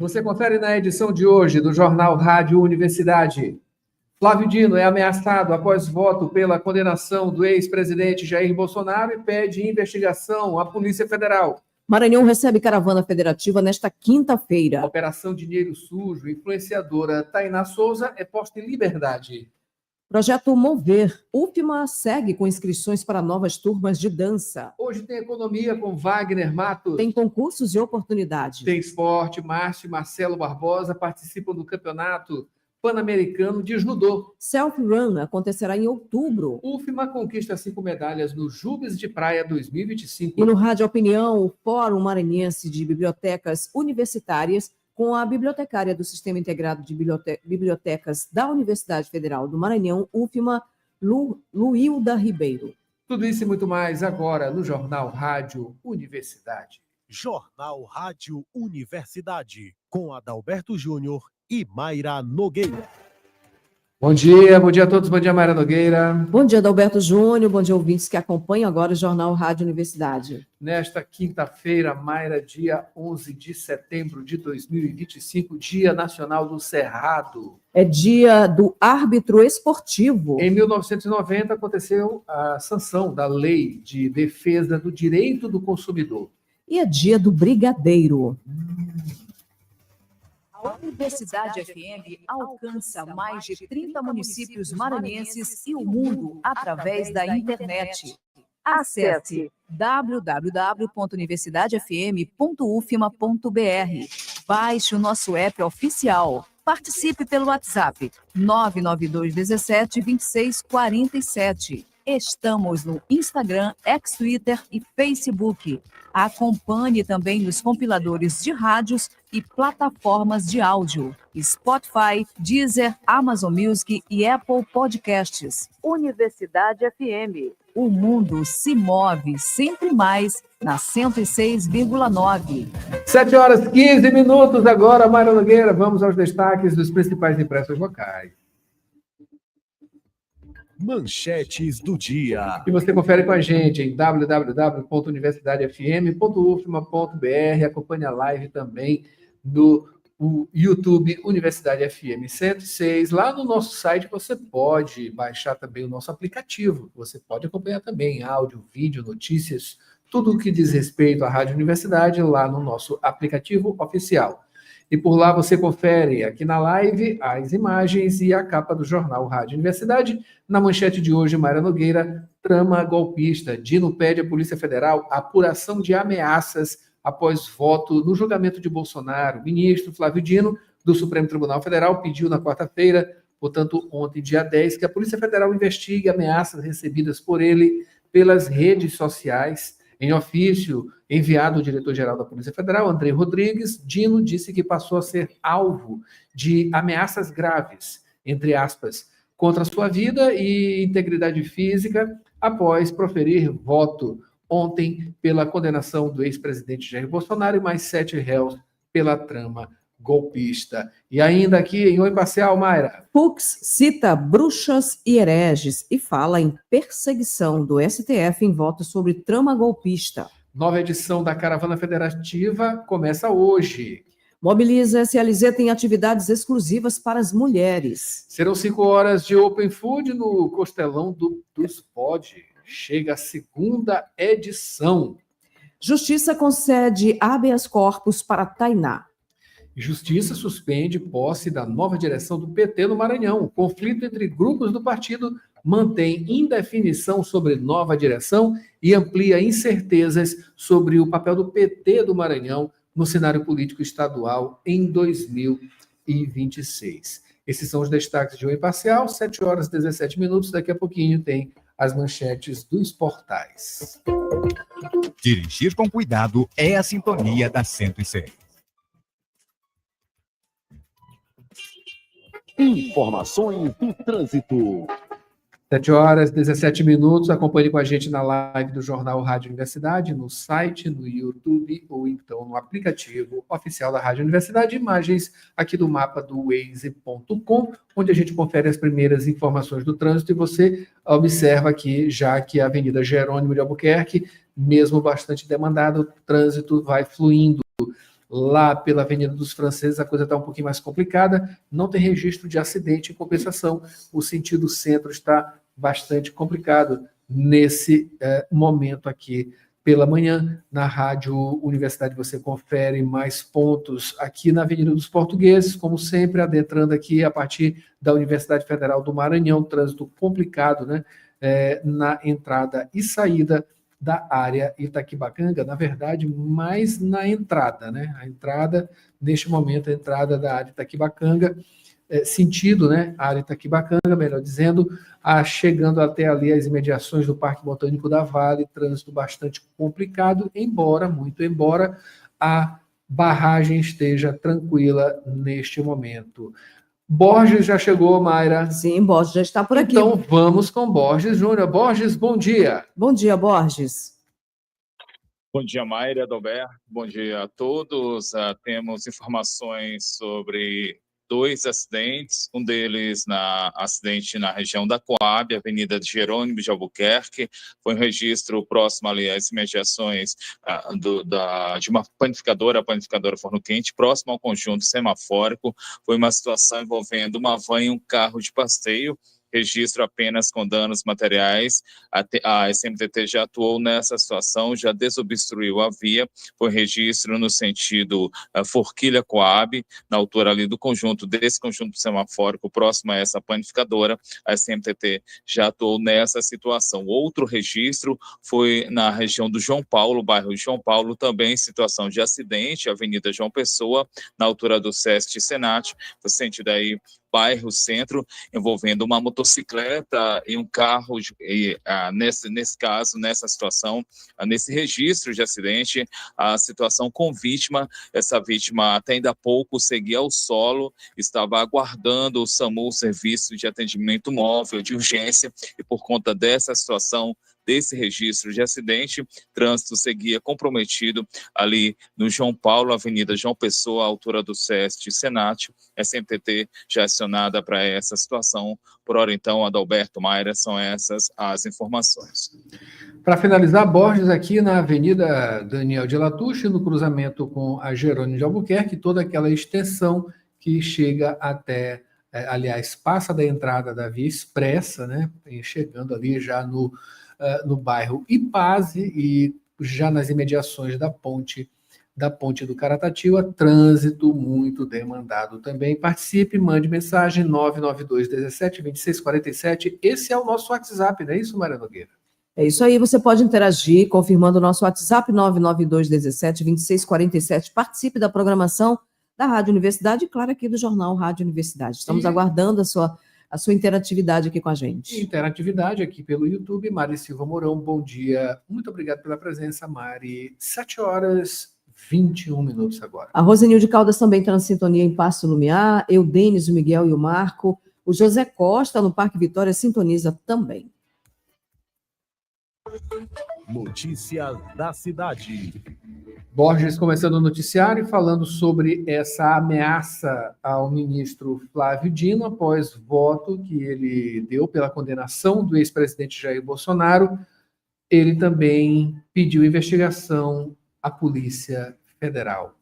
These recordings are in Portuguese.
Você confere na edição de hoje do Jornal Rádio Universidade. Flávio Dino é ameaçado após voto pela condenação do ex-presidente Jair Bolsonaro e pede investigação à Polícia Federal. Maranhão recebe caravana federativa nesta quinta-feira. Operação Dinheiro Sujo, influenciadora Tainá Souza é posta em liberdade. Projeto Mover, UFMA segue com inscrições para novas turmas de dança. Hoje tem economia com Wagner Matos. Tem concursos e oportunidades. Tem esporte, Márcio e Marcelo Barbosa participam do campeonato pan-americano de judô. Self-Run acontecerá em outubro. UFMA conquista 5 medalhas no Jubes de Praia 2025. E no Rádio Opinião, o Fórum Maranhense de Bibliotecas Universitárias, com a bibliotecária do Sistema Integrado de Bibliotecas da Universidade Federal do Maranhão, UFMA, Luilda Ribeiro. Tudo isso e muito mais agora no Jornal Rádio Universidade. Jornal Rádio Universidade, com Adalberto Júnior e Mayra Nogueira. Bom dia a todos, bom dia Mayra Nogueira. Bom dia Adalberto Júnior, bom dia ouvintes que acompanham agora o Jornal Rádio Universidade. Nesta quinta-feira, Mayra, dia 11 de setembro de 2025, Dia Nacional do Cerrado. É dia do árbitro esportivo. Em 1990 aconteceu a sanção da Lei de Defesa do Direito do Consumidor. E é dia do brigadeiro. A Universidade FM alcança mais de 30 municípios maranhenses e o mundo através da internet. Acesse www.universidadefm.ufma.br. Baixe o nosso app oficial. Participe pelo WhatsApp 992 17 26 47. Estamos no Instagram, X-Twitter e Facebook. Acompanhe também nos compiladores de rádios e plataformas de áudio, Spotify, Deezer, Amazon Music e Apple Podcasts. Universidade FM. O mundo se move sempre mais na 106,9. 7h15 agora, Mayra Nogueira. Vamos aos destaques dos principais impressos locais. Manchetes do dia. E você confere com a gente em www.universidadefm.ufma.br. Acompanhe a live também no YouTube Universidade FM 106. Lá no nosso site você pode baixar também o nosso aplicativo. Você pode acompanhar também áudio, vídeo, notícias, tudo o que diz respeito à Rádio Universidade lá no nosso aplicativo oficial. E por lá você confere aqui na live as imagens e a capa do jornal Rádio Universidade. Na manchete de hoje, Mayra Nogueira, trama golpista. Dino pede à Polícia Federal apuração de ameaças após voto no julgamento de Bolsonaro. O ministro Flávio Dino, do Supremo Tribunal Federal, pediu na quarta-feira, portanto ontem, dia 10, que a Polícia Federal investigue ameaças recebidas por ele pelas redes sociais. Em ofício enviado ao diretor-geral da Polícia Federal, Andrei Rodrigues, Dino disse que passou a ser alvo de ameaças graves, entre aspas, contra a sua vida e integridade física, após proferir voto ontem pela condenação do ex-presidente Jair Bolsonaro e mais 7 réus pela trama golpista. E ainda aqui em O Imparcial, Mayra. Fux cita bruxas e hereges e fala em perseguição do STF em voto sobre trama golpista. Nova edição da Caravana Federativa começa hoje. Mobiliza SLZ tem atividades exclusivas para as mulheres. Serão 5 horas de Open Food no Costelão dos Pod. Chega a segunda edição. Justiça concede habeas corpus para Tainá. Justiça suspende posse da nova direção do PT no Maranhão. O conflito entre grupos do partido mantém indefinição sobre nova direção e amplia incertezas sobre o papel do PT do Maranhão no cenário político estadual em 2026. Esses são os destaques de O Imparcial, 7h17. Daqui a pouquinho tem as manchetes dos portais. Dirigir com cuidado é a sintonia da 106. Informações do trânsito. 7h17. Acompanhe com a gente na live do Jornal Rádio Universidade, no site, no YouTube ou então no aplicativo oficial da Rádio Universidade. Imagens aqui do mapa do Waze.com, onde a gente confere as primeiras informações do trânsito e você observa aqui já que a Avenida Jerônimo de Albuquerque, mesmo bastante demandada, o trânsito vai fluindo lá pela Avenida dos Franceses a coisa está um pouquinho mais complicada, não tem registro de acidente. Em compensação, o sentido centro está bastante complicado nesse momento aqui pela manhã. Na Rádio Universidade você confere mais pontos aqui na Avenida dos Portugueses, como sempre, adentrando aqui a partir da Universidade Federal do Maranhão, trânsito complicado, né? Na entrada e saída da área Itaquibacanga, na verdade, mais na entrada, né? A entrada, neste momento, a entrada da área Itaquibacanga, sentido, né? A área Itaquibacanga, melhor dizendo, chegando até ali as imediações do Parque Botânico da Vale, trânsito bastante complicado, muito embora a barragem esteja tranquila neste momento. Borges já chegou, Mayra? Sim, Borges já está por aqui. Então vamos com Borges Júnior. Borges, bom dia. Bom dia, Borges. Bom dia, Mayra, Adalberto. Bom dia a todos. Temos informações sobre 2 acidentes, um deles acidente na região da Coab, Avenida de Jerônimo de Albuquerque. Foi um registro próximo ali às imediações de uma panificadora, a panificadora Forno Quente, próximo ao conjunto semafórico. Foi uma situação envolvendo uma van e um carro de passeio. Registro apenas com danos materiais. A SMTT já atuou nessa situação, já desobstruiu a via. Foi registro no sentido Forquilha Coab, na altura ali do conjunto, desse conjunto semafórico, próximo a essa panificadora. A SMTT já atuou nessa situação. Outro registro foi na região do João Paulo, bairro João Paulo, também situação de acidente, Avenida João Pessoa, na altura do Sesc Senat, no sentido aí bairro Centro, envolvendo uma motocicleta e um carro, nesse caso, nessa situação, nesse registro de acidente, a situação com vítima. Essa vítima até ainda há pouco seguia ao solo, estava aguardando o SAMU, Serviço de Atendimento Móvel de Urgência, e por conta dessa situação, desse registro de acidente, trânsito seguia comprometido ali no João Paulo, Avenida João Pessoa, à altura do SESC Senat. SMTT já acionada para essa situação. Por hora, então, Adalberto, Mayra, são essas as informações. Para finalizar, Borges aqui na Avenida Daniel de Latouche, no cruzamento com a Jerônimo de Albuquerque, toda aquela extensão que chega até, aliás, passa da entrada da Via Expressa, né? Chegando ali já no bairro Ipaze e já nas imediações da ponte do Caratativa, trânsito muito demandado também. Participe, mande mensagem 992 17 26 47. Esse é o nosso WhatsApp, não é isso, Maria Nogueira? É isso aí, você pode interagir confirmando o nosso WhatsApp 992 17 26 47. Participe da programação da Rádio Universidade e, claro, aqui do Jornal Rádio Universidade. Estamos aguardando a sua interatividade aqui com a gente. Interatividade aqui pelo YouTube. Mari Silva Mourão, bom dia. Muito obrigado pela presença, Mari. 7h21 agora. A Rosenilde Caldas também está na sintonia em Passo Lumiar. Eu, Denis, o Miguel e o Marco. O José Costa, no Parque Vitória, sintoniza também. Notícias da cidade. Borges começando o noticiário falando sobre essa ameaça ao ministro Flávio Dino após voto que ele deu pela condenação do ex-presidente Jair Bolsonaro. Ele também pediu investigação à Polícia Federal.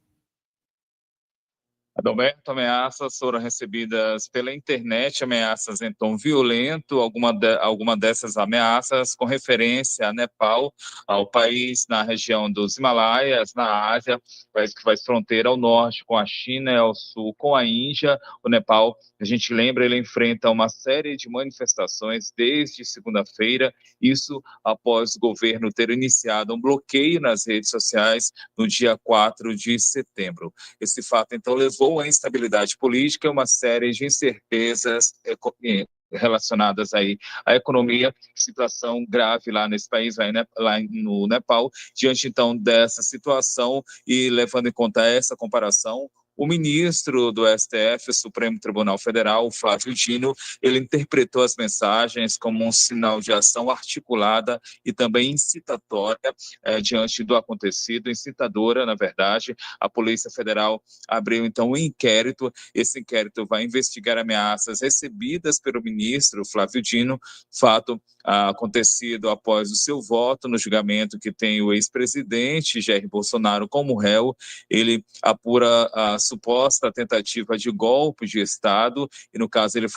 Adalberto, ameaças foram recebidas pela internet, ameaças em tom violento, alguma dessas ameaças com referência a Nepal, ao país na região dos Himalaias, na Ásia, país que faz fronteira ao norte com a China e ao sul com a Índia. O Nepal, a gente lembra, ele enfrenta uma série de manifestações desde segunda-feira, isso após o governo ter iniciado um bloqueio nas redes sociais no dia 4 de setembro. Esse fato, então, levou a instabilidade política e uma série de incertezas relacionadas aí à economia, situação grave lá nesse país, lá no Nepal. Diante, então, dessa situação e levando em conta essa comparação, o ministro do STF, Supremo Tribunal Federal, Flávio Dino, ele interpretou as mensagens como um sinal de ação articulada e também incitatória diante do acontecido, incitadora, na verdade. A Polícia Federal abriu, então, um inquérito. Esse inquérito vai investigar ameaças recebidas pelo ministro Flávio Dino, fato acontecido após o seu voto no julgamento que tem o ex-presidente Jair Bolsonaro como réu. Ele apura a suposta tentativa de golpe de Estado e, no caso, ele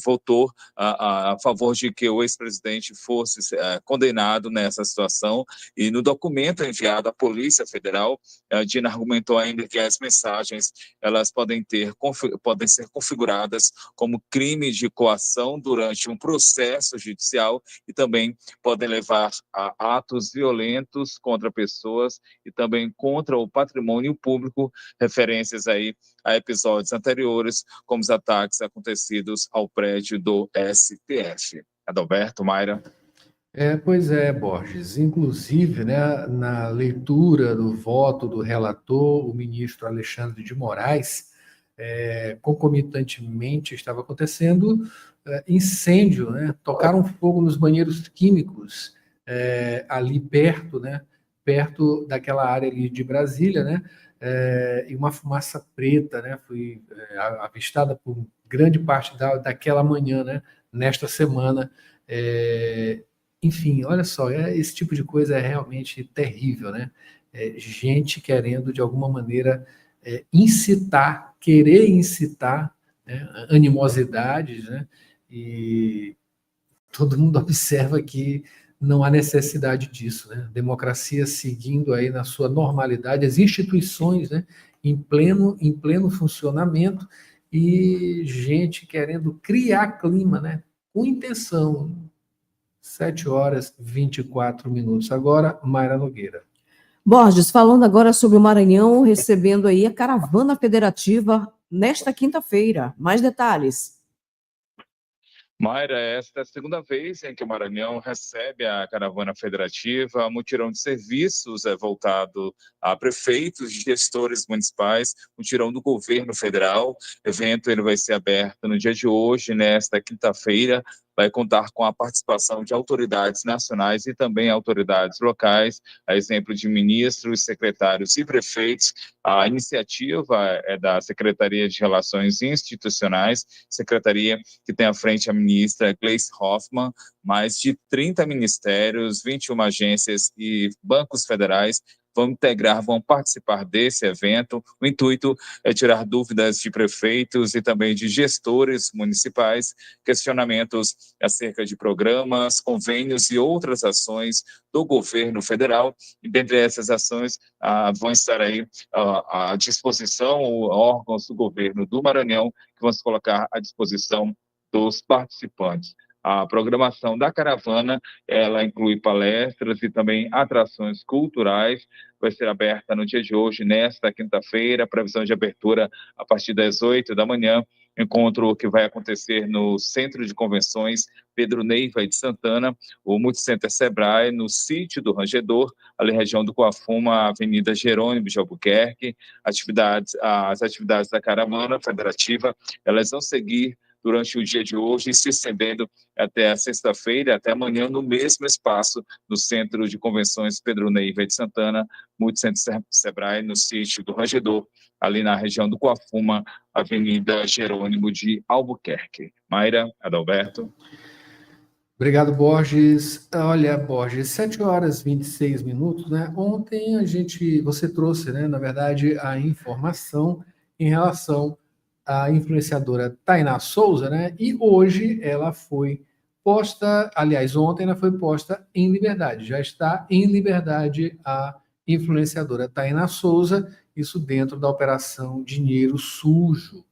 votou a favor de que o ex-presidente fosse condenado nessa situação. E no documento enviado à Polícia Federal, Dino argumentou ainda que as mensagens elas podem ser configuradas como crime de coação durante um processo judicial e também podem levar a atos violentos contra pessoas e também contra o patrimônio público, referências aí a episódios anteriores, como os ataques acontecidos ao prédio do STF. Adalberto, Mayra. Pois é, Borges. Inclusive, né, na leitura do voto do relator, o ministro Alexandre de Moraes, concomitantemente estava acontecendo incêndio, né? Tocaram fogo nos banheiros químicos ali perto, né? Perto daquela área ali de Brasília, né? E uma fumaça preta, né? Foi avistada por grande parte daquela manhã, né? Nesta semana. Enfim, olha só, esse tipo de coisa é realmente terrível, né? Gente querendo, de alguma maneira, querer incitar, né, animosidades, né? E todo mundo observa que não há necessidade disso, né? Democracia seguindo aí na sua normalidade, as instituições, né, em pleno funcionamento e gente querendo criar clima, né, com intenção. 7h24. Agora, Mayra Nogueira. Borges, falando agora sobre o Maranhão, recebendo aí a caravana federativa nesta quinta-feira. Mais detalhes. Mayra, esta é a segunda vez em que o Maranhão recebe a caravana federativa, mutirão de serviços voltado a prefeitos, gestores municipais, mutirão do governo federal. O evento ele vai ser aberto no dia de hoje, nesta quinta-feira, vai contar com a participação de autoridades nacionais e também autoridades locais, a exemplo de ministros, secretários e prefeitos. A iniciativa é da Secretaria de Relações Institucionais, secretaria que tem à frente a ministra Gleice Hoffmann. Mais de 30 ministérios, 21 agências e bancos federais vão participar desse evento. O intuito é tirar dúvidas de prefeitos e também de gestores municipais, questionamentos acerca de programas, convênios e outras ações do governo federal. E dentre essas ações vão estar aí à disposição órgãos do governo do Maranhão que vão se colocar à disposição dos participantes. A programação da caravana, ela inclui palestras e também atrações culturais. Vai ser aberta no dia de hoje, nesta quinta-feira, previsão de abertura a partir das 8 da manhã. Encontro que vai acontecer no Centro de Convenções Pedro Neiva de Santana, o Multicenter Sebrae, no sítio do Rangedor, ali na região do Coafuma, Avenida Jerônimo de Albuquerque. As atividades da caravana federativa, elas vão seguir durante o dia de hoje, se estendendo até a sexta-feira, até amanhã, no mesmo espaço, no Centro de Convenções Pedro Neiva de Santana, Multicenter Sebrae, no sítio do Rangedor, ali na região do Coafuma, Avenida Jerônimo de Albuquerque. Mayra, Adalberto. Obrigado, Borges. Olha, Borges, 7h26, né? Ontem você trouxe, né, na verdade, a informação em relação à influenciadora Tainá Souza, né? E hoje ela foi posta, aliás, ontem ela foi posta em liberdade. Já está em liberdade a influenciadora Tainá Souza, isso dentro da operação Dinheiro Sujo.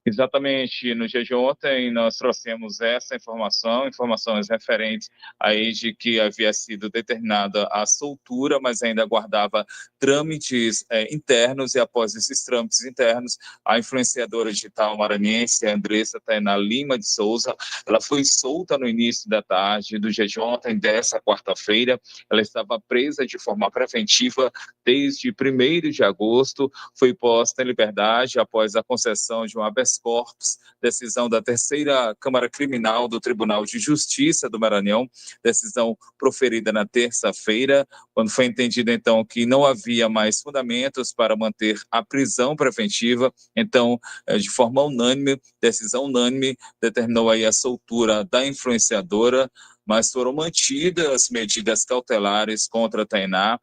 Exatamente, no dia de ontem nós trouxemos essa informações referentes aí de que havia sido determinada a soltura, mas ainda aguardava trâmites internos, e após esses trâmites internos, a influenciadora digital maranhense, Andressa Tainá Lima de Souza, ela foi solta no início da tarde do dia de ontem, dessa quarta-feira. Ela estava presa de forma preventiva desde 1º de agosto, foi posta em liberdade após a concessão de um habeas corpus, decisão da 3ª Câmara Criminal do Tribunal de Justiça do Maranhão, decisão proferida na terça-feira, quando foi entendido então que não havia mais fundamentos para manter a prisão preventiva. Então, de forma unânime, decisão unânime, determinou aí a soltura da influenciadora, mas foram mantidas medidas cautelares contra a Tainá,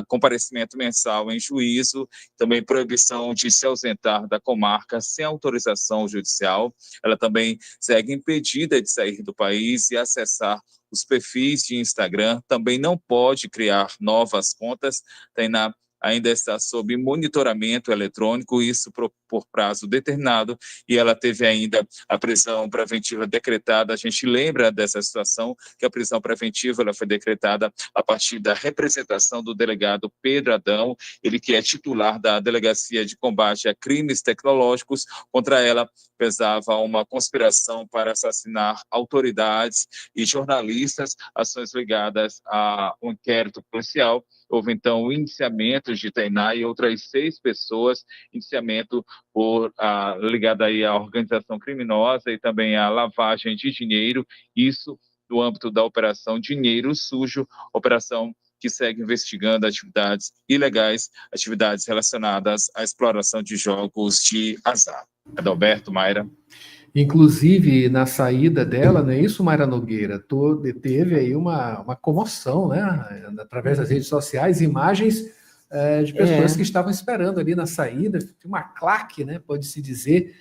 comparecimento mensal em juízo, também proibição de se ausentar da comarca sem autorização judicial. Ela também segue impedida de sair do país e acessar os perfis de Instagram, também não pode criar novas contas. Tainá ainda está sob monitoramento eletrônico, isso por prazo determinado, e ela teve ainda a prisão preventiva decretada. A gente lembra dessa situação, que a prisão preventiva ela foi decretada a partir da representação do delegado Pedro Adão, ele que é titular da Delegacia de Combate a Crimes Tecnológicos. Contra ela pesava uma conspiração para assassinar autoridades e jornalistas, ações ligadas a um inquérito policial. Houve, então, o indiciamento de Tainá e outras 6 pessoas, indiciamento ligado aí à organização criminosa e também à lavagem de dinheiro, isso no âmbito da Operação Dinheiro Sujo, operação que segue investigando atividades ilegais, atividades relacionadas à exploração de jogos de azar. Adalberto, Mayra. Inclusive, na saída dela, não é isso, Mayra Nogueira? Teve aí uma comoção, né? Através das redes sociais, imagens de pessoas que estavam esperando ali na saída, uma claque, né? Pode-se dizer,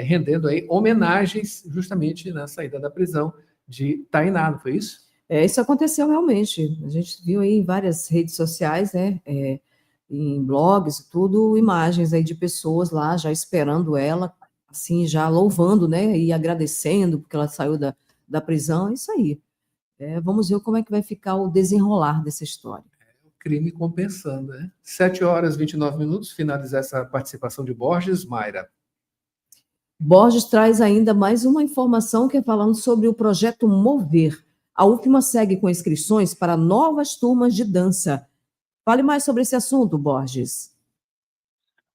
rendendo aí homenagens justamente na saída da prisão de Tainá, não foi isso? Isso aconteceu realmente. A gente viu aí em várias redes sociais, né? Em blogs e tudo, imagens aí de pessoas lá já esperando ela, assim, já louvando, né, e agradecendo porque ela saiu da prisão. É isso aí. Vamos ver como é que vai ficar o desenrolar dessa história. O crime compensando, né? 7h29, finalizar essa participação de Borges. Mayra. Borges traz ainda mais uma informação que é falando sobre o projeto Mover. A UFMA segue com inscrições para novas turmas de dança. Fale mais sobre esse assunto, Borges.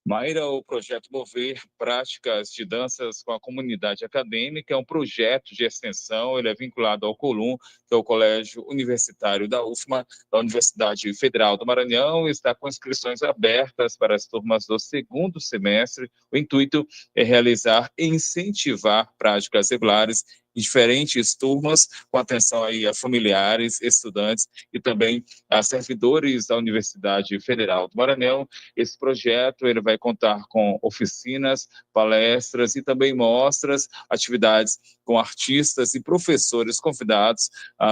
Mayra, o projeto Mover Práticas de Danças com a Comunidade Acadêmica é um projeto de extensão, ele é vinculado ao COLUM, que é o Colégio Universitário da UFMA, da Universidade Federal do Maranhão, e está com inscrições abertas para as turmas do 2º semestre. O intuito é realizar e incentivar práticas regulares em diferentes turmas, com atenção aí a familiares, estudantes e também a servidores da Universidade Federal do Maranhão. Esse projeto ele vai contar com oficinas, palestras e também mostras, atividades com artistas e professores convidados,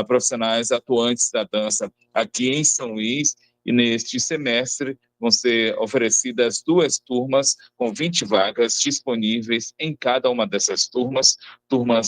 profissionais atuantes da dança aqui em São Luís. E neste semestre vão ser oferecidas 2 turmas com 20 vagas disponíveis em cada uma dessas turmas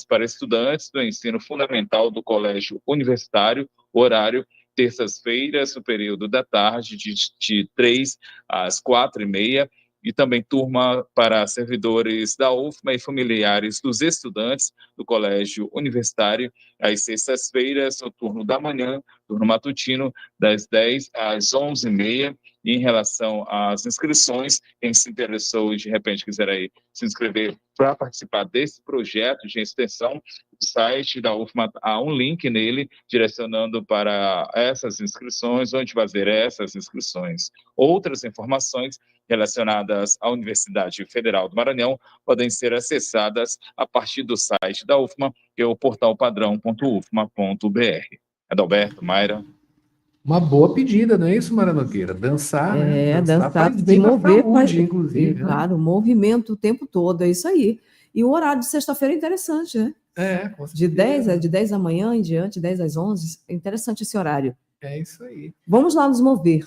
para estudantes do ensino fundamental do Colégio Universitário, horário terças-feiras, no período da tarde, de 3 às 4h30, e também turma para servidores da UFMA e familiares dos estudantes do Colégio Universitário, às sextas-feiras, no turno da manhã, turno matutino, das 10 às 11h30. E em relação às inscrições, quem se interessou e de repente quiser aí se inscrever para participar desse projeto de extensão, o site da UFMA há um link nele direcionando para essas inscrições, onde fazer essas inscrições. Outras informações relacionadas à Universidade Federal do Maranhão podem ser acessadas a partir do site da UFMA, que é o portalpadrão.ufma.br. Adalberto, Mayra. Uma boa pedida, não é isso, Mayra Nogueira? Dançar, né? Dançar faz se bem pra mover, saúde, inclusive. Claro, movimento o tempo todo, é isso aí. E o horário de sexta-feira é interessante, né? Com de certeza. 10 da manhã em diante, 10 às 11, é interessante esse horário. É isso aí. Vamos lá nos mover.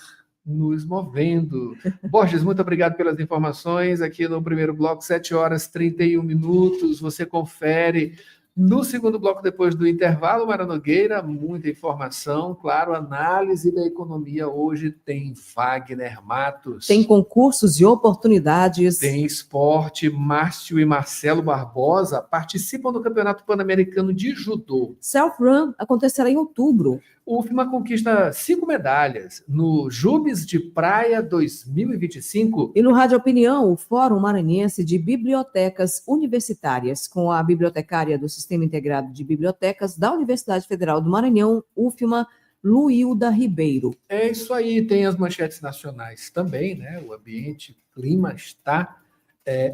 nos movendo. Borges, muito obrigado pelas informações. Aqui no primeiro bloco, 7h31. Você confere no segundo bloco, depois do intervalo. Mara Nogueira, muita informação. Claro, análise da economia hoje tem Wagner Matos. Tem concursos e oportunidades. Tem esporte. Márcio e Marcelo Barbosa participam do Campeonato Pan-Americano de Judô. Self-Run acontecerá em outubro. O UFMA conquista 5 medalhas no Jubes de Praia 2025. E no Rádio Opinião, o Fórum Maranhense de Bibliotecas Universitárias, com a bibliotecária do Sistema Integrado de Bibliotecas da Universidade Federal do Maranhão, UFMA, Luilda Ribeiro. É isso aí, tem as manchetes nacionais também, né? O ambiente, o clima está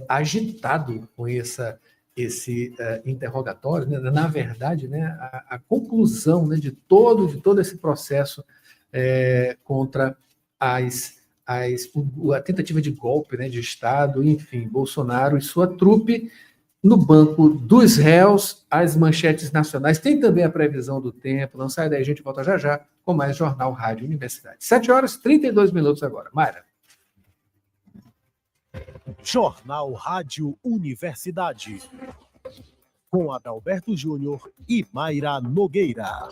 agitado com esse interrogatório, né? Na verdade, né, a conclusão, né, de todo esse processo contra a tentativa de golpe, né, de Estado, enfim, Bolsonaro e sua trupe no banco dos réus, as manchetes nacionais, tem também a previsão do tempo, não sai daí, a gente volta já com mais Jornal Rádio Universidade. 7h32 agora. Mayra. Jornal Rádio Universidade, com Adalberto Júnior e Mayra Nogueira.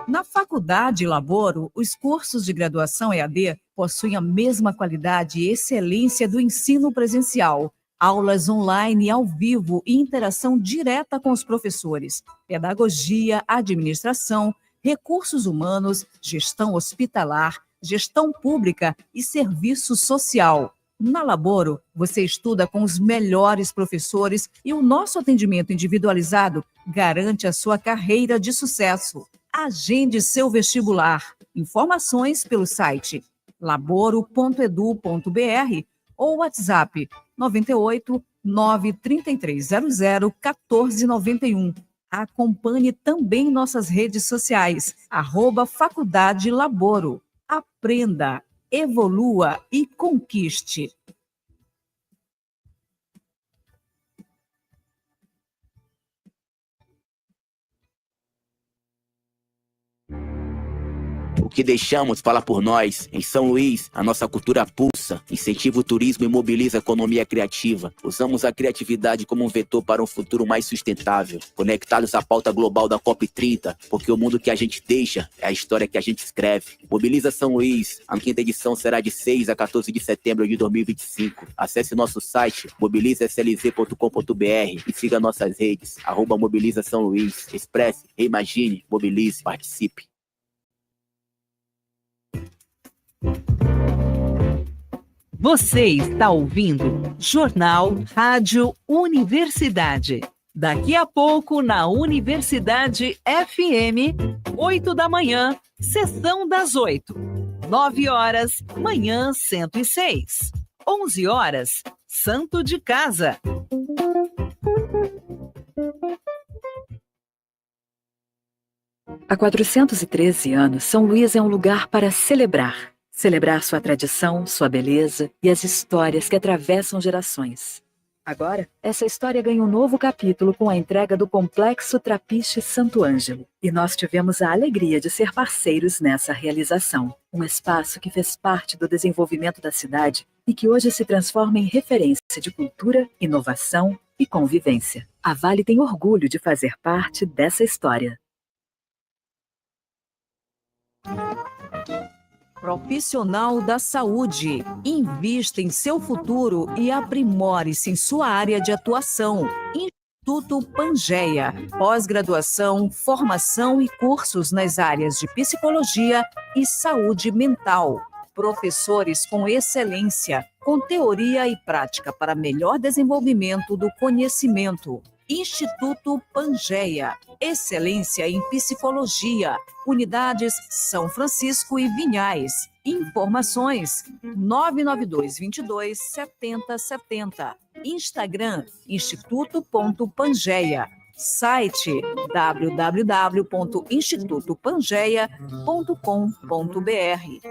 Na Faculdade Laboro, os cursos de graduação EAD possuem a mesma qualidade e excelência do ensino presencial. Aulas online ao vivo e interação direta com os professores. Pedagogia, administração, recursos humanos, gestão hospitalar, gestão pública e serviço social. Na Laboro, você estuda com os melhores professores e o nosso atendimento individualizado garante a sua carreira de sucesso. Agende seu vestibular. Informações pelo site laboro.edu.br ou WhatsApp 98 93300 1491. Acompanhe também nossas redes sociais, @Faculdade Laboro. Aprenda, evolua e conquiste. O que deixamos fala por nós. Em São Luís, a nossa cultura pulsa, incentiva o turismo e mobiliza a economia criativa. Usamos a criatividade como um vetor para um futuro mais sustentável. Conectados à pauta global da COP30, porque o mundo que a gente deixa é a história que a gente escreve. Mobiliza São Luís. A 5ª edição será de 6 a 14 de setembro de 2025. Acesse nosso site mobilizaslz.com.br e siga nossas redes, @Mobiliza São Luís. Expresse, reimagine, mobilize, participe. Você está ouvindo Jornal Rádio Universidade. Daqui a pouco na Universidade FM, 8 da manhã, sessão das 8. 9 horas, manhã 106. 11 horas, Santo de Casa. Há 413 anos, São Luís é um lugar para celebrar. Celebrar sua tradição, sua beleza e as histórias que atravessam gerações. Agora, essa história ganha um novo capítulo com a entrega do Complexo Trapiche Santo Ângelo. E nós tivemos a alegria de ser parceiros nessa realização. Um espaço que fez parte do desenvolvimento da cidade e que hoje se transforma em referência de cultura, inovação e convivência. A Vale tem orgulho de fazer parte dessa história. Profissional da saúde. Invista em seu futuro e aprimore-se em sua área de atuação. Instituto Pangeia. Pós-graduação, formação e cursos nas áreas de psicologia e saúde mental. Professores com excelência, com teoria e prática para melhor desenvolvimento do conhecimento. Instituto Pangeia. Excelência em psicologia. Unidades São Francisco e Vinhais. Informações 992227070. Instagram instituto.pangeia. Site www.institutopangeia.com.br.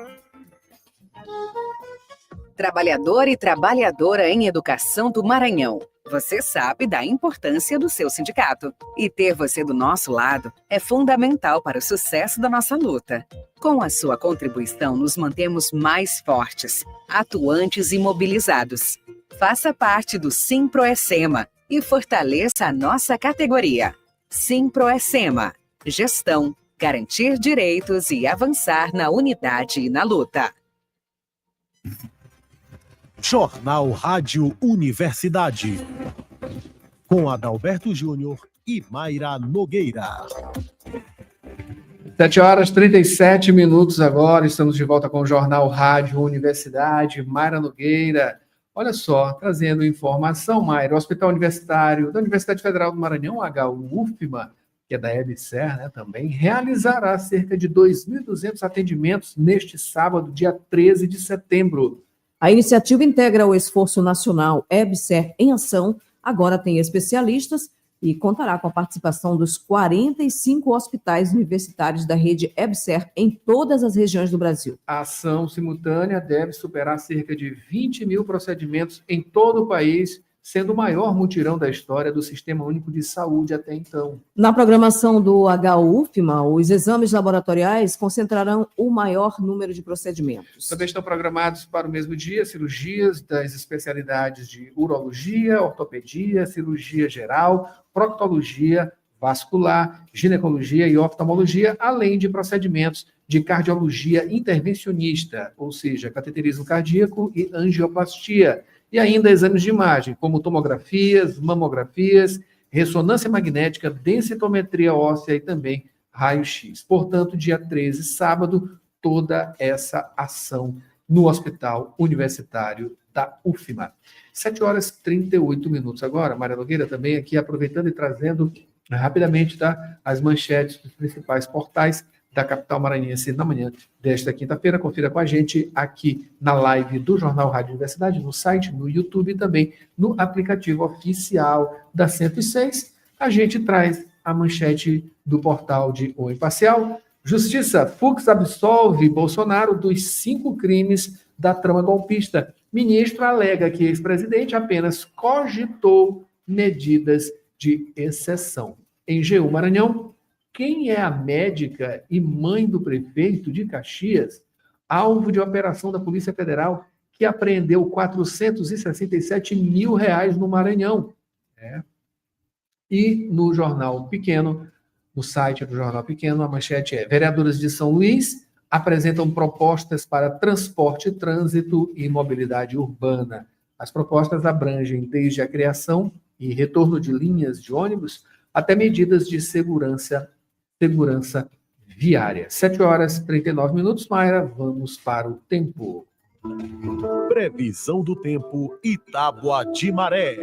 Trabalhador e trabalhadora em educação do Maranhão. Você sabe da importância do seu sindicato. E ter você do nosso lado é fundamental para o sucesso da nossa luta. Com a sua contribuição, nos mantemos mais fortes, atuantes e mobilizados. Faça parte do Simproecema e fortaleça a nossa categoria. Simproecema. Gestão, garantir direitos e avançar na unidade e na luta. Jornal Rádio Universidade. Com Adalberto Júnior e Mayra Nogueira. 7h37 agora, estamos de volta com o Jornal Rádio Universidade, Mayra Nogueira. Olha só, trazendo informação, Mayra, o Hospital Universitário da Universidade Federal do Maranhão, HUFMA, que é da EBSER, né, também, realizará cerca de 2.200 atendimentos neste sábado, dia 13 de setembro. A iniciativa integra o esforço nacional EBSER em Ação, agora tem especialistas e contará com a participação dos 45 hospitais universitários da rede EBSER em todas as regiões do Brasil. A ação simultânea deve superar cerca de 20 mil procedimentos em todo o país, sendo o maior mutirão da história do Sistema Único de Saúde até então. Na programação do HUFMA, os exames laboratoriais concentrarão o maior número de procedimentos. Também estão programados para o mesmo dia cirurgias das especialidades de urologia, ortopedia, cirurgia geral, proctologia, vascular, ginecologia e oftalmologia, além de procedimentos de cardiologia intervencionista, ou seja, cateterismo cardíaco e angioplastia. E ainda exames de imagem, como tomografias, mamografias, ressonância magnética, densitometria óssea e também raio-x. Portanto, dia 13, sábado, toda essa ação no Hospital Universitário da UFMA. 7h38 agora, Mayra Nogueira também aqui aproveitando e trazendo rapidamente as manchetes dos principais portais da capital maranhense na manhã desta quinta-feira. Confira com a gente aqui na live do Jornal Rádio Universidade, no site, no YouTube e também no aplicativo oficial da 106. A gente traz a manchete do portal de O Imparcial. Justiça, Fux absolve Bolsonaro dos 5 crimes da trama golpista. Ministro alega que ex-presidente apenas cogitou medidas de exceção. Em G1 Maranhão, quem é a médica e mãe do prefeito de Caxias, alvo de operação da Polícia Federal, que apreendeu R$467 mil no Maranhão? E no Jornal Pequeno, no site do Jornal Pequeno, a manchete é: vereadoras de São Luís apresentam propostas para transporte, trânsito e mobilidade urbana. As propostas abrangem desde a criação e retorno de linhas de ônibus até medidas de segurança viária. 7h39, Mayra, vamos para o tempo. Previsão do tempo Itábua de Maré.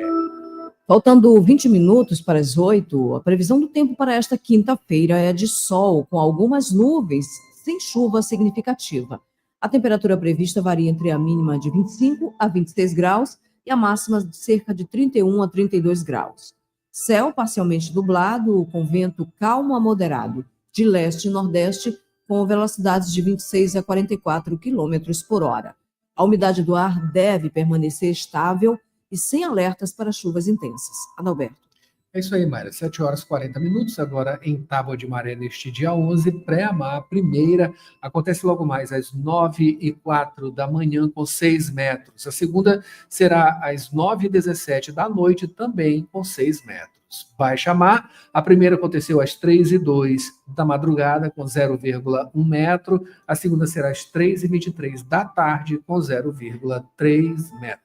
Faltando 20 minutos para as 8, a previsão do tempo para esta quinta-feira é de sol, com algumas nuvens, sem chuva significativa. A temperatura prevista varia entre a mínima de 25 a 26 graus e a máxima de cerca de 31 a 32 graus. Céu parcialmente nublado, com vento calmo a moderado, de leste e nordeste, com velocidades de 26 a 44 km por hora. A umidade do ar deve permanecer estável e sem alertas para chuvas intensas. Adalberto. É isso aí, Mayra. 7h40, agora em Tábua de Maré, neste dia 11, pré-amar, a primeira, acontece logo mais às 9h04 da manhã, com 6 metros. A segunda será às 9h17 da noite, também com 6 metros. Baixa-mar, a primeira aconteceu às 3h02 da madrugada, com 0,1 metro. A segunda será às 3h23 da tarde, com 0,3 metro.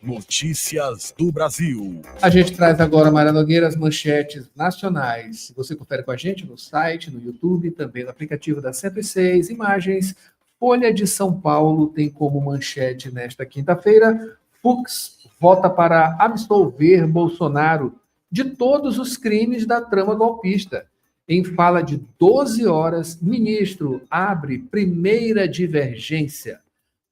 Notícias do Brasil. A gente traz agora, Mayra Nogueira, as manchetes nacionais. Você confere com a gente no site, no YouTube, também no aplicativo da 106 Imagens. Folha de São Paulo tem como manchete nesta quinta-feira: Fux vota para absolver Bolsonaro de todos os crimes da trama golpista. Em fala de 12 horas, ministro abre primeira divergência.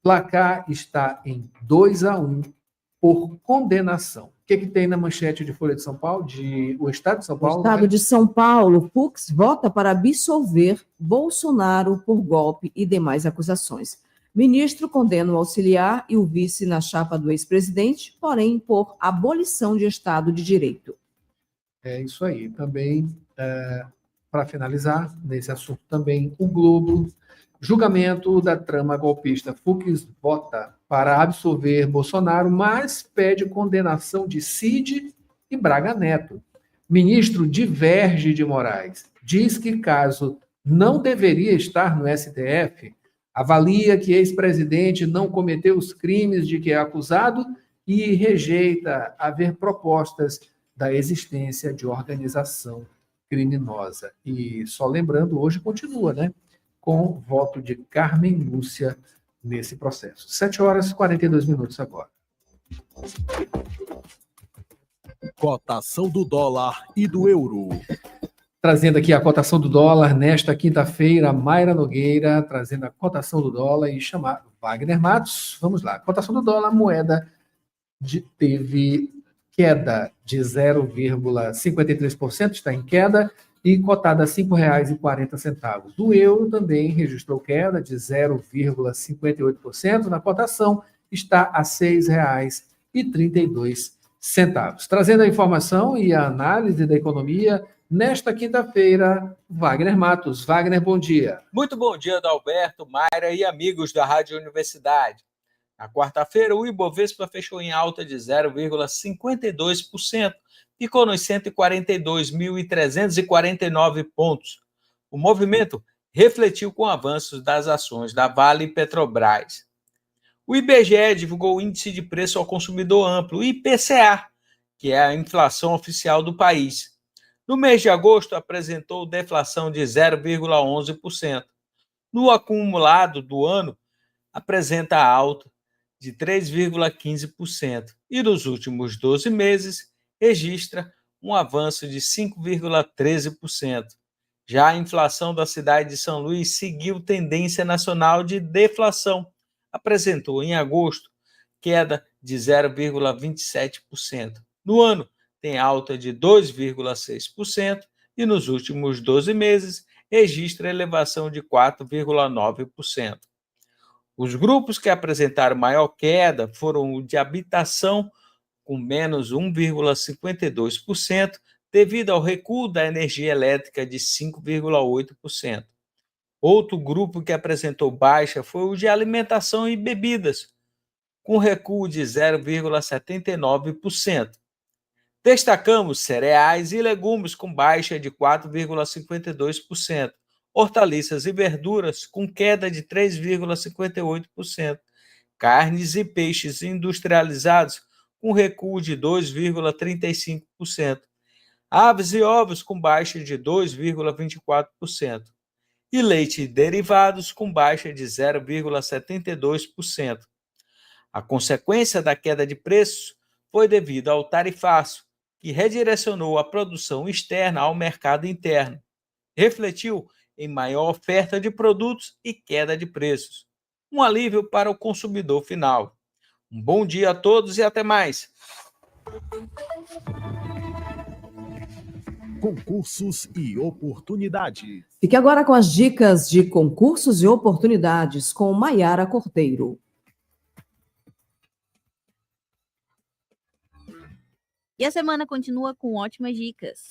Placar está em 2-1 por condenação. O que tem na manchete de Folha de São Paulo, o Estado de São Paulo? O Estado de São Paulo, Fux vota para absolver Bolsonaro por golpe e demais acusações. Ministro condena o auxiliar e o vice na chapa do ex-presidente, porém por abolição de Estado de Direito. É isso aí. Também, para finalizar, nesse assunto também, o Globo, julgamento da trama golpista. Fux vota para absolver Bolsonaro, mas pede condenação de Cid e Braga Neto. Ministro diverge de Moraes. Diz que caso não deveria estar no STF, avalia que ex-presidente não cometeu os crimes de que é acusado e rejeita haver propostas da existência de organização criminosa. E só lembrando, hoje continua, né? Com voto de Carmen Lúcia nesse processo. 7h42 agora. Cotação do dólar e do euro. Trazendo aqui a cotação do dólar nesta quinta-feira, Mayra Nogueira trazendo a cotação do dólar e chamar Wagner Matos. Vamos lá. Cotação do dólar, a moeda teve queda de 0,53%, está em queda, e cotada a R$ 5,40. O euro também registrou queda de 0,58%, na cotação está a R$ 6,32. Trazendo a informação e a análise da economia, nesta quinta-feira, Wagner Matos. Wagner, bom dia. Muito bom dia, Adalberto, Mayra e amigos da Rádio Universidade. Na quarta-feira, o Ibovespa fechou em alta de 0,52%, ficou nos 142.349 pontos. O movimento refletiu com avanços das ações da Vale e Petrobras. O IBGE divulgou o Índice de Preço ao Consumidor Amplo, o IPCA, que é a inflação oficial do país. No mês de agosto, apresentou deflação de 0,11%. No acumulado do ano, apresenta alta de 3,15%. E nos últimos 12 meses, registra um avanço de 5,13%. Já a inflação da cidade de São Luís seguiu tendência nacional de deflação. Apresentou em agosto queda de 0,27%. No ano, tem alta de 2,6% e nos últimos 12 meses registra elevação de 4,9%. Os grupos que apresentaram maior queda foram o de habitação, com menos 1,52%, devido ao recuo da energia elétrica de 5,8%. Outro grupo que apresentou baixa foi o de alimentação e bebidas, com recuo de 0,79%. Destacamos cereais e legumes com baixa de 4,52%, hortaliças e verduras com queda de 3,58%, carnes e peixes industrializados com recuo de 2,35%, aves e ovos com baixa de 2,24%, e leite e derivados com baixa de 0,72%. A consequência da queda de preços foi devido ao tarifaço, que redirecionou a produção externa ao mercado interno. Refletiu em maior oferta de produtos e queda de preços. Um alívio para o consumidor final. Um bom dia a todos e até mais. Concursos e oportunidades. Fique agora com as dicas de concursos e oportunidades com Maiara Cordeiro. E a semana continua com ótimas dicas.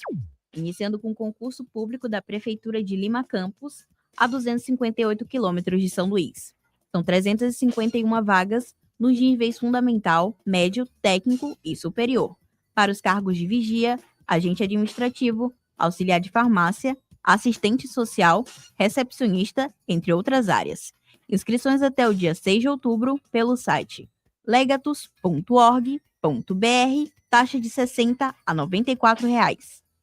Iniciando com o concurso público da Prefeitura de Lima Campos, a 258 quilômetros de São Luís. São 351 vagas nos níveis fundamental, médio, técnico e superior, para os cargos de vigia, agente administrativo, auxiliar de farmácia, assistente social, recepcionista, entre outras áreas. Inscrições até o dia 6 de outubro pelo site legatus.org.br, taxa de R$ 60 a R$ 94.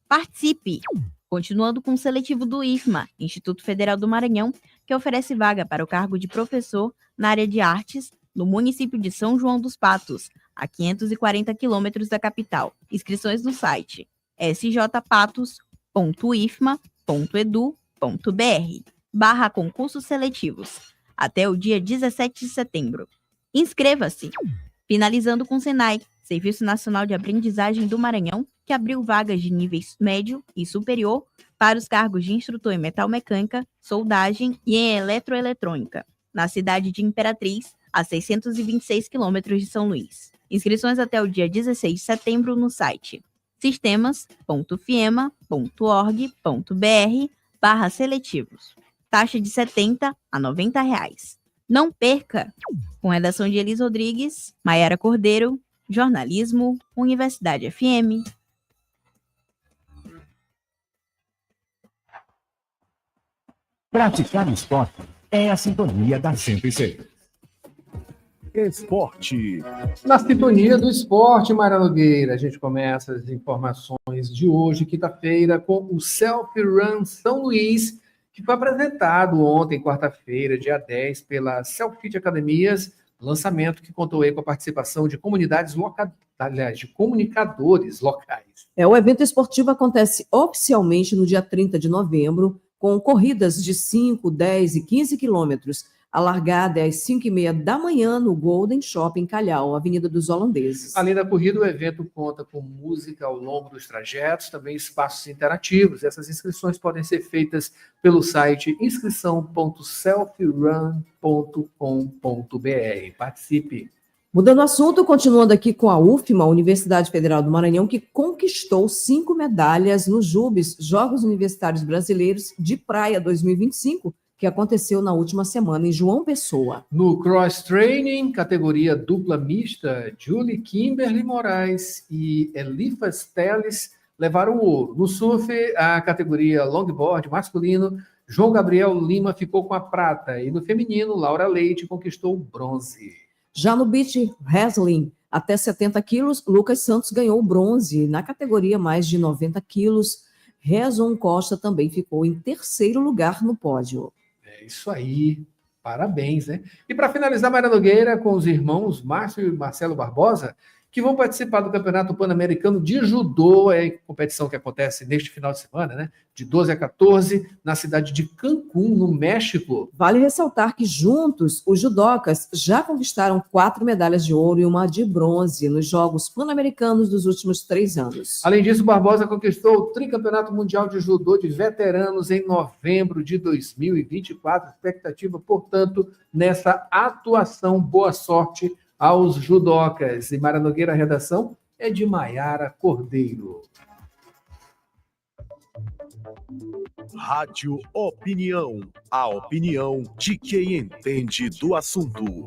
Participe! Continuando com o seletivo do IFMA, Instituto Federal do Maranhão, que oferece vaga para o cargo de professor na área de artes no município de São João dos Patos, a 540 quilômetros da capital. Inscrições no site sjpatos.ifma.edu.br/concursos seletivos, até o dia 17 de setembro. Inscreva-se! Finalizando com o SENAI, Serviço Nacional de Aprendizagem do Maranhão, que abriu vagas de níveis médio e superior para os cargos de instrutor em metalmecânica, soldagem e em eletroeletrônica. na cidade de Imperatriz, a 626 quilômetros de São Luís. Inscrições até o dia 16 de setembro no site sistemas.fiema.org.br/seletivos. Taxa de R$ 70 a R$ 90. Não perca! Com redação de Elis Rodrigues, Maiara Cordeiro, jornalismo, Universidade FM. Praticar esporte é a sintonia da 106. Esporte. Na sintonia do esporte, Mara Nogueira, a gente começa as informações de hoje, quinta-feira, com o Selfie Run São Luís, que foi apresentado ontem, quarta-feira, dia 10, pela Selfie Academias, lançamento que contou aí com a participação de comunidades locais, aliás, de comunicadores locais. O evento esportivo acontece oficialmente no dia 30 de novembro, com corridas de 5, 10 e 15 quilômetros. A largada é às 5h30 da manhã no Golden Shopping Calhau, Avenida dos Holandeses. Além da corrida, o evento conta com música ao longo dos trajetos, também espaços interativos. Essas inscrições podem ser feitas pelo site inscrição.selfirun.com.br. Participe! Mudando o assunto, continuando aqui com a UFMA, Universidade Federal do Maranhão, que conquistou 5 medalhas nos JUBs, Jogos Universitários Brasileiros de Praia 2025, que aconteceu na última semana em João Pessoa. No cross-training, categoria dupla mista, Julie Kimberly Moraes e Elifas Teles levaram o ouro. No surf, a categoria longboard masculino, João Gabriel Lima ficou com a prata. E no feminino, Laura Leite conquistou o bronze. Já no beach wrestling, até 70 quilos, Lucas Santos ganhou o bronze. Na categoria mais de 90 quilos, Rezon Costa também ficou em terceiro lugar no pódio. É isso aí, parabéns, né? E para finalizar, Mara Nogueira, com os irmãos Márcio e Marcelo Barbosa, que vão participar do Campeonato Pan-Americano de Judô, competição que acontece neste final de semana, né? De 12 a 14, na cidade de Cancún, no México. Vale ressaltar que juntos, os judocas já conquistaram 4 medalhas de ouro e uma de bronze nos Jogos Pan-Americanos dos últimos 3 anos. Além disso, Barbosa conquistou o Tricampeonato Mundial de Judô de Veteranos em novembro de 2024. Expectativa, portanto, nessa atuação. Boa sorte aos judocas. E Mara Nogueira, a redação é de Maiara Cordeiro. Rádio Opinião. A opinião de quem entende do assunto.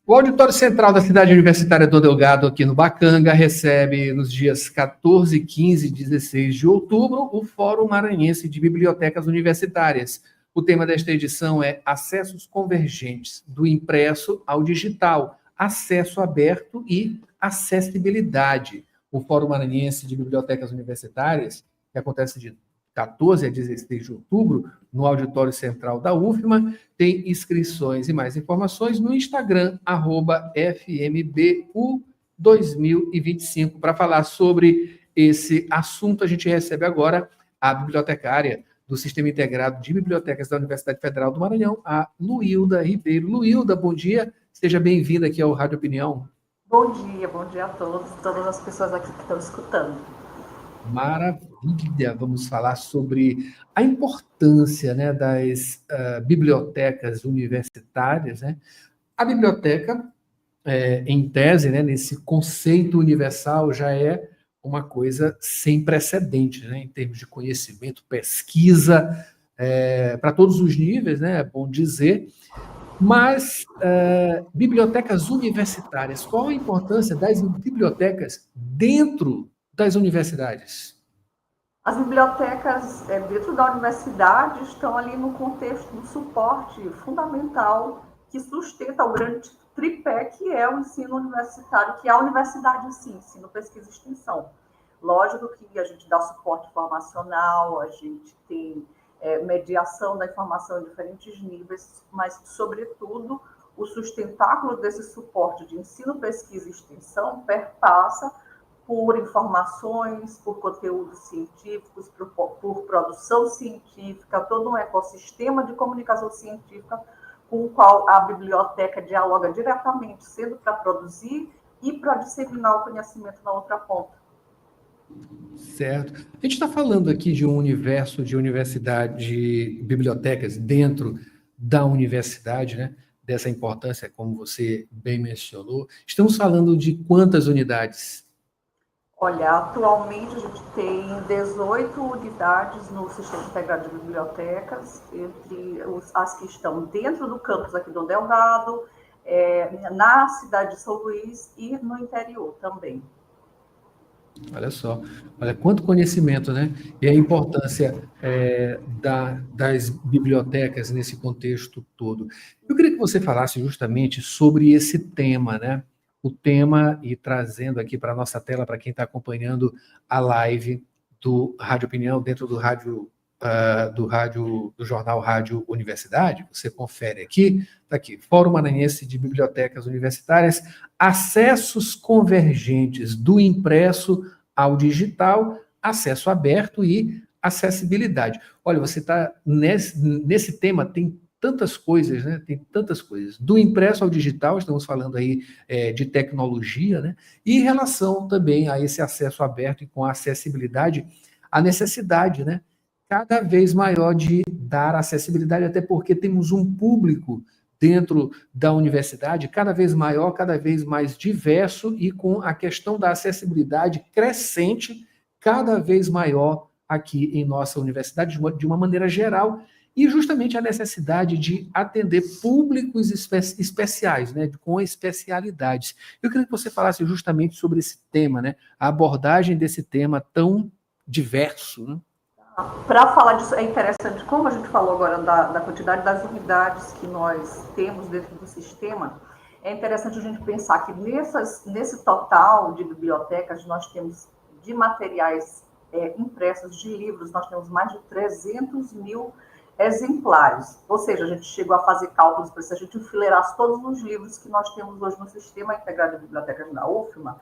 O Auditório Central da Cidade Universitária do Delgado, aqui no Bacanga, recebe nos dias 14, 15 e 16 de outubro o Fórum Maranhense de Bibliotecas Universitárias. O tema desta edição é Acessos Convergentes, do impresso ao digital, acesso aberto e acessibilidade. O Fórum Maranhense de Bibliotecas Universitárias, que acontece de 14 a 16 de outubro, no Auditório Central da UFMA, tem inscrições e mais informações no Instagram, @FMBU2025. Para falar sobre esse assunto, a gente recebe agora a bibliotecária do Sistema Integrado de Bibliotecas da Universidade Federal do Maranhão, a Luilda Ribeiro. Luilda, bom dia, seja bem-vinda aqui ao Rádio Opinião. Bom dia a todos, todas as pessoas aqui que estão escutando. Maravilha! Vamos falar sobre a importância, né, das bibliotecas universitárias, né? A biblioteca, em tese, né, nesse conceito universal, já é uma coisa sem precedentes, né, em termos de conhecimento, pesquisa, para todos os níveis, né, é bom dizer. Mas bibliotecas universitárias, qual a importância das bibliotecas dentro das universidades? As bibliotecas dentro da universidade estão ali no contexto do suporte fundamental que sustenta o grande tripé que é o ensino universitário, que é a universidade em si, ensino, pesquisa e extensão. Lógico que a gente dá suporte formacional, a gente tem mediação da informação em diferentes níveis, mas, sobretudo, o sustentáculo desse suporte de ensino, pesquisa e extensão perpassa por informações, por conteúdos científicos, por produção científica, todo um ecossistema de comunicação científica com o qual a biblioteca dialoga diretamente, sendo para produzir e para disseminar o conhecimento na outra ponta. Certo. A gente está falando aqui de um universo de universidade, de bibliotecas dentro da universidade, né? Dessa importância, como você bem mencionou. Estamos falando de quantas unidades? Olha, atualmente a gente tem 18 unidades no Sistema Integrado de Bibliotecas, entre as que estão dentro do campus aqui do Delgado, na cidade de São Luís e no interior também. Olha só, olha quanto conhecimento, né? E a importância das bibliotecas nesse contexto todo. Eu queria que você falasse justamente sobre esse tema, né? O tema, e trazendo aqui para a nossa tela, para quem está acompanhando a live do Rádio Opinião, dentro do do jornal Rádio Universidade, você confere aqui, está aqui, Fórum Maranhense de Bibliotecas Universitárias, acessos convergentes do impresso ao digital, acesso aberto e acessibilidade. Olha, você está nesse tema, tem tantas coisas, né? Tem tantas coisas. Do impresso ao digital, estamos falando aí de tecnologia, né? E em relação também a esse acesso aberto e com a acessibilidade, a necessidade, né? Cada vez maior de dar acessibilidade, até porque temos um público dentro da universidade cada vez maior, cada vez mais diverso e com a questão da acessibilidade crescente cada vez maior aqui em nossa universidade, de uma maneira geral, e justamente a necessidade de atender públicos especiais, né, com especialidades. Eu queria que você falasse justamente sobre esse tema, né, a abordagem desse tema tão diverso, né? Para falar disso, é interessante, como a gente falou agora da quantidade das unidades que nós temos dentro do sistema, é interessante a gente pensar que nesse total de bibliotecas, nós temos de materiais impressos de livros, nós temos mais de 300 mil exemplares. Ou seja, a gente chegou a fazer cálculos para se a gente enfileirasse todos os livros que nós temos hoje no Sistema Integrado de Bibliotecas da UFMA,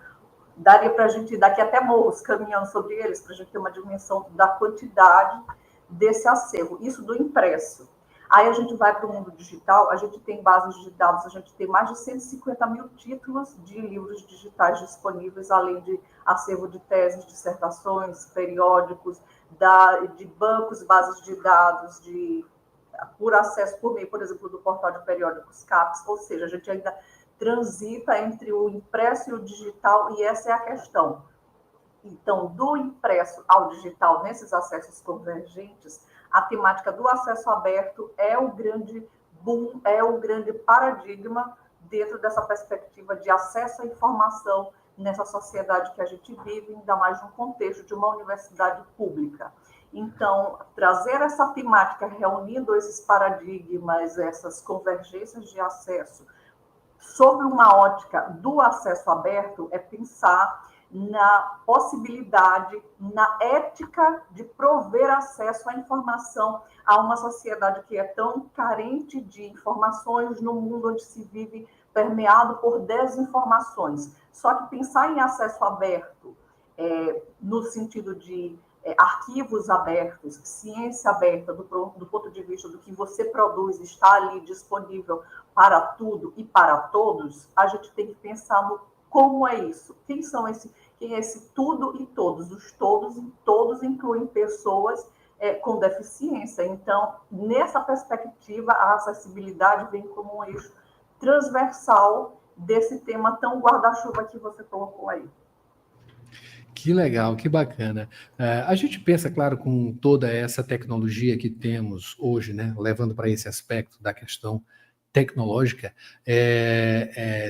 daria para a gente ir daqui até Morros caminhando sobre eles, para a gente ter uma dimensão da quantidade desse acervo. Isso do impresso. Aí a gente vai para o mundo digital, a gente tem bases de dados, a gente tem mais de 150 mil títulos de livros digitais disponíveis, além de acervo de teses, dissertações, periódicos, de bancos, bases de dados, por acesso por meio, por exemplo, do portal de periódicos CAPES, ou seja, a gente ainda transita entre o impresso e o digital, e essa é a questão. Então, do impresso ao digital, nesses acessos convergentes, a temática do acesso aberto é o grande boom, é o grande paradigma dentro dessa perspectiva de acesso à informação nessa sociedade que a gente vive, ainda mais no contexto de uma universidade pública. Então, trazer essa temática, reunindo esses paradigmas, essas convergências de acesso, sobre uma ótica do acesso aberto, é pensar na possibilidade, na ética de prover acesso à informação a uma sociedade que é tão carente de informações no mundo onde se vive permeado por desinformações. Só que pensar em acesso aberto, no sentido de arquivos abertos, ciência aberta, do ponto de vista do que você produz, está ali disponível para tudo e para todos, a gente tem que pensar no como é isso, quem é esse tudo e todos, os todos e todos incluem pessoas com deficiência. Então, nessa perspectiva, a acessibilidade vem como um eixo transversal desse tema tão guarda-chuva que você colocou aí. Que legal, que bacana. A gente pensa, claro, com toda essa tecnologia que temos hoje, né, levando para esse aspecto da questão tecnológica,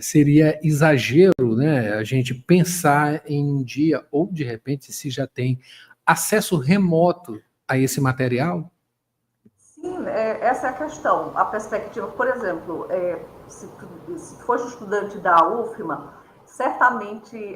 seria exagero, né, a gente pensar em um dia, ou de repente, se já tem acesso remoto a esse material? Sim, essa é a questão. A perspectiva, por exemplo, se for estudante da UFMA, certamente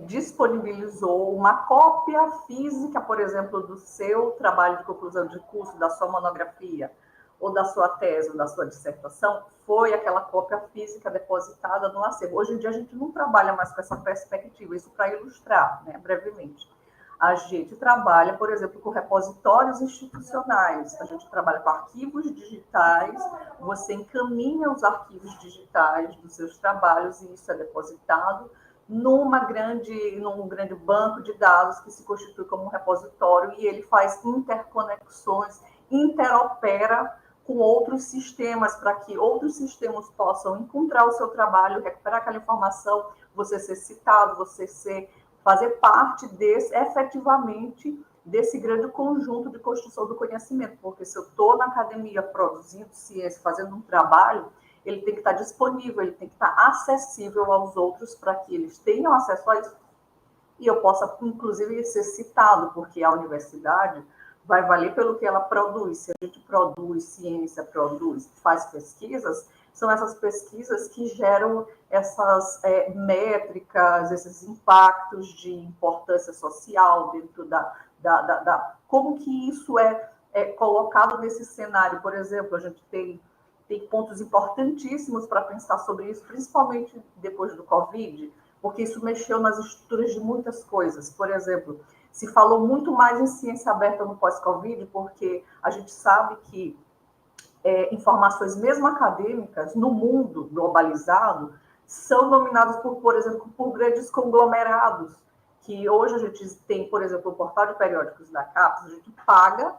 disponibilizou uma cópia física, por exemplo, do seu trabalho de conclusão de curso, da sua monografia, ou da sua tese, ou da sua dissertação, foi aquela cópia física depositada no acervo. Hoje em dia a gente não trabalha mais com essa perspectiva, isso para ilustrar, né, brevemente. A gente trabalha, por exemplo, com repositórios institucionais, a gente trabalha com arquivos digitais, você encaminha os arquivos digitais dos seus trabalhos e isso é depositado num grande banco de dados que se constitui como um repositório e ele faz interconexões, interopera com outros sistemas para que outros sistemas possam encontrar o seu trabalho, recuperar aquela informação, você ser citado, fazer parte efetivamente desse grande conjunto de construção do conhecimento, porque se eu estou na academia produzindo ciência, fazendo um trabalho, ele tem que estar disponível, ele tem que estar acessível aos outros para que eles tenham acesso a isso e eu possa, inclusive, ser citado, porque a universidade vai valer pelo que ela produz. Se a gente produz ciência, faz pesquisas, são essas pesquisas que geram essas métricas, esses impactos de importância social dentro como que isso é colocado nesse cenário. Por exemplo, a gente tem pontos importantíssimos para pensar sobre isso, principalmente depois do Covid, porque isso mexeu nas estruturas de muitas coisas. Por exemplo, se falou muito mais em ciência aberta no pós-Covid, porque a gente sabe que informações mesmo acadêmicas no mundo globalizado são dominadas por exemplo, por grandes conglomerados, que hoje a gente tem, por exemplo, o portal de periódicos da CAPES, a gente paga,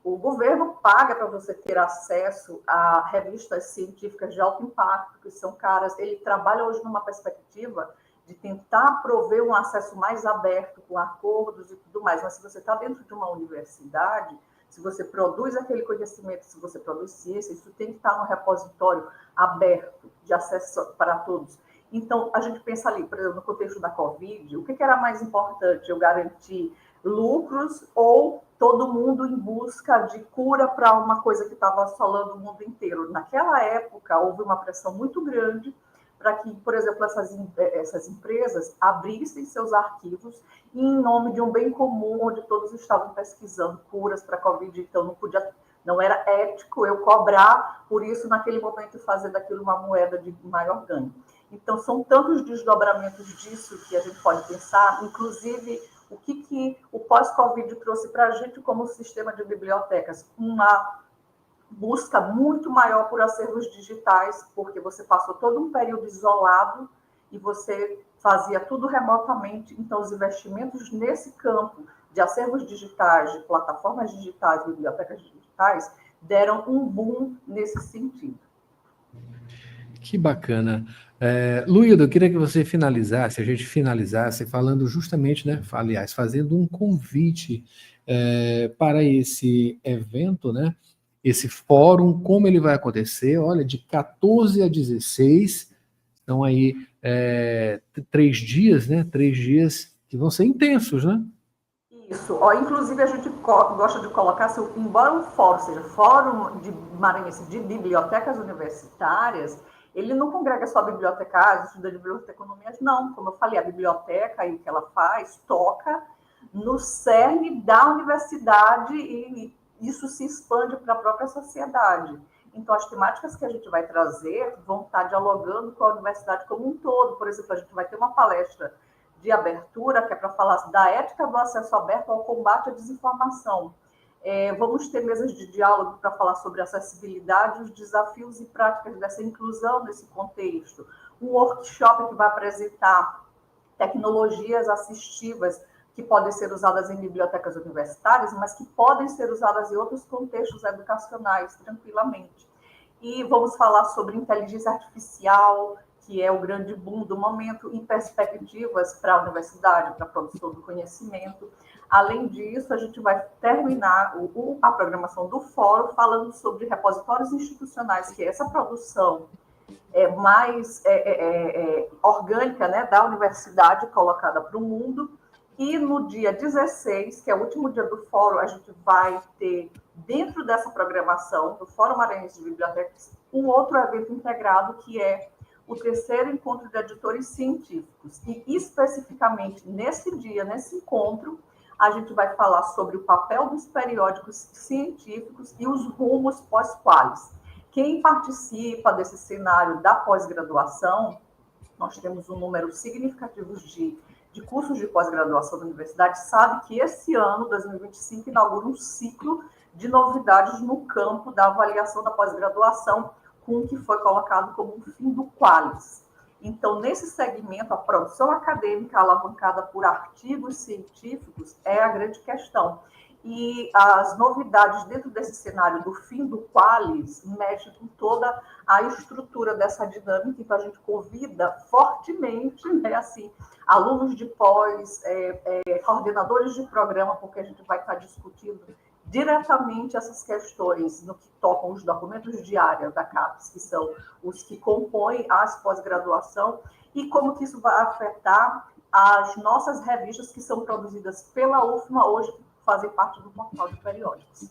o governo paga para você ter acesso a revistas científicas de alto impacto, que são caras, ele trabalha hoje numa perspectiva de tentar prover um acesso mais aberto, com acordos e tudo mais, mas se você está dentro de uma universidade, se você produz aquele conhecimento, se você produz ciência, isso tem que estar no repositório aberto, de acesso para todos. Então, a gente pensa ali, por exemplo, no contexto da Covid, o que era mais importante? Eu garantir lucros ou todo mundo em busca de cura para uma coisa que estava assolando o mundo inteiro? Naquela época, houve uma pressão muito grande para que, por exemplo, essas empresas abrissem seus arquivos em nome de um bem comum, onde todos estavam pesquisando curas para a Covid, então não era ético eu cobrar por isso naquele momento e fazer daquilo uma moeda de maior ganho. Então, são tantos desdobramentos disso que a gente pode pensar, inclusive o que o pós-Covid trouxe para a gente como sistema de bibliotecas, uma busca muito maior por acervos digitais, porque você passou todo um período isolado e você fazia tudo remotamente, então os investimentos nesse campo de acervos digitais, de plataformas digitais, bibliotecas digitais, deram um boom nesse sentido. Que bacana. Luilda, eu queria que você finalizasse, a gente finalizasse falando justamente, né, aliás, fazendo um convite para esse evento, né, esse fórum, como ele vai acontecer, olha, de 14 a 16, então aí 3 dias, né, 3 dias que vão ser intensos, né? Isso, inclusive a gente gosta de colocar, embora um fórum seja Fórum de Maranhense de Bibliotecas Universitárias, ele não congrega só bibliotecários, estudantes de biblioteconomia, não, como eu falei, a biblioteca e o que ela faz, toca no cerne da universidade e isso se expande para a própria sociedade. Então, as temáticas que a gente vai trazer vão estar dialogando com a universidade como um todo. Por exemplo, a gente vai ter uma palestra de abertura, que é para falar da ética do acesso aberto ao combate à desinformação. Vamos ter mesas de diálogo para falar sobre acessibilidade, os desafios e práticas dessa inclusão nesse contexto. Um workshop que vai apresentar tecnologias assistivas que podem ser usadas em bibliotecas universitárias, mas que podem ser usadas em outros contextos educacionais, tranquilamente. E vamos falar sobre inteligência artificial, que é o grande boom do momento, e perspectivas para a universidade, para a produção do conhecimento. Além disso, a gente vai terminar a programação do fórum falando sobre repositórios institucionais, que é essa produção mais orgânica, né, da universidade colocada para o mundo. E no dia 16, que é o último dia do fórum, a gente vai ter, dentro dessa programação do Fórum Maranhense de Bibliotecas, um outro evento integrado, que é o terceiro encontro de editores científicos. E, especificamente, nesse dia, nesse encontro, a gente vai falar sobre o papel dos periódicos científicos e os rumos pós-qualis. Quem participa desse cenário da pós-graduação, nós temos um número significativo de cursos de pós-graduação da universidade, sabe que esse ano, 2025, inaugura um ciclo de novidades no campo da avaliação da pós-graduação, com o que foi colocado como um fim do qualis. Então, nesse segmento, a produção acadêmica alavancada por artigos científicos é a grande questão. E as novidades dentro desse cenário do fim do qualis mexem com toda a estrutura dessa dinâmica, então a gente convida fortemente, né, assim, alunos de pós, coordenadores de programa, porque a gente vai estar discutindo diretamente essas questões no que tocam os documentos de área da CAPES, que são os que compõem as pós-graduação, e como que isso vai afetar as nossas revistas que são produzidas pela UFMA hoje, que fazem parte do portal de periódicos.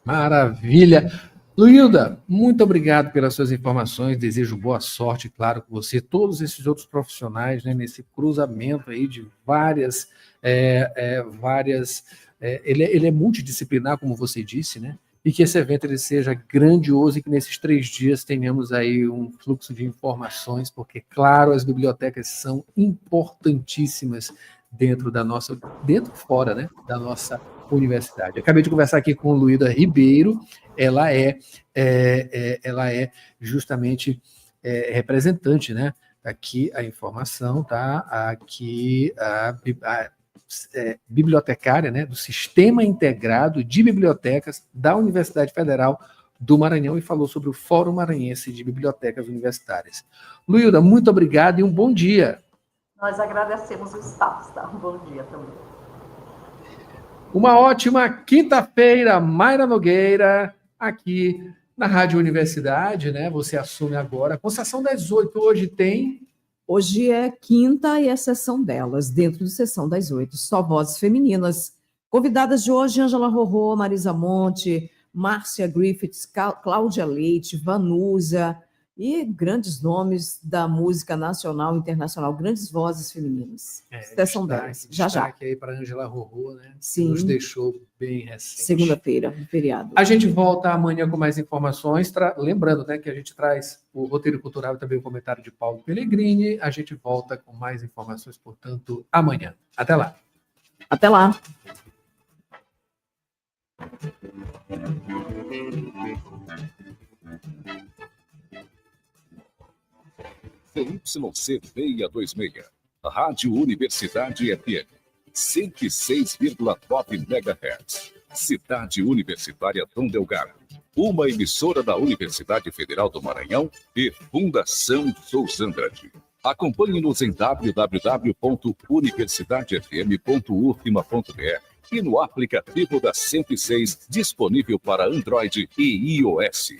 Maravilha! Luilda, muito obrigado pelas suas informações, desejo boa sorte, claro, com você, todos esses outros profissionais, né, nesse cruzamento aí de várias... Ele é multidisciplinar, como você disse, né? E que esse evento ele seja grandioso e que nesses 3 dias tenhamos aí um fluxo de informações, porque, claro, as bibliotecas são importantíssimas dentro e fora, né, da nossa universidade. Acabei de conversar aqui com Luilda Ribeiro, ela é justamente representante, né? Aqui a informação, tá? Aqui a bibliotecária, né, do Sistema Integrado de Bibliotecas da Universidade Federal do Maranhão e falou sobre o Fórum Maranhense de Bibliotecas Universitárias. Luilda, muito obrigado e um bom dia. Nós agradecemos o espaço, tá? Um bom dia também. Uma ótima quinta-feira, Mayra Nogueira, aqui na Rádio Universidade, né? Você assume agora. Com sessão das 8, Hoje é quinta e é sessão delas, dentro do Sessão das 8, só vozes femininas. Convidadas de hoje, Ângela Rorô, Marisa Monte, Márcia Griffiths, Cláudia Leite, Vanusa e grandes nomes da música nacional e internacional, grandes vozes femininas. Sessão delas, já. Destaque aí para Ângela Rorô, né? Sim. Nos deixou bem recente. Segunda-feira, feriado. A gente volta amanhã com mais informações, lembrando, né, que a gente traz o roteiro cultural e também o comentário de Paulo Pellegrini. A gente volta com mais informações, portanto, amanhã. Até lá. Até lá. ZYC 626, Rádio Universidade FM, 106,9 MHz, Cidade Universitária Dom Delgado, uma emissora da Universidade Federal do Maranhão e Fundação Souza Andrade. Acompanhe-nos em www.universidadefm.ufma.br e no aplicativo da 106, disponível para Android e iOS.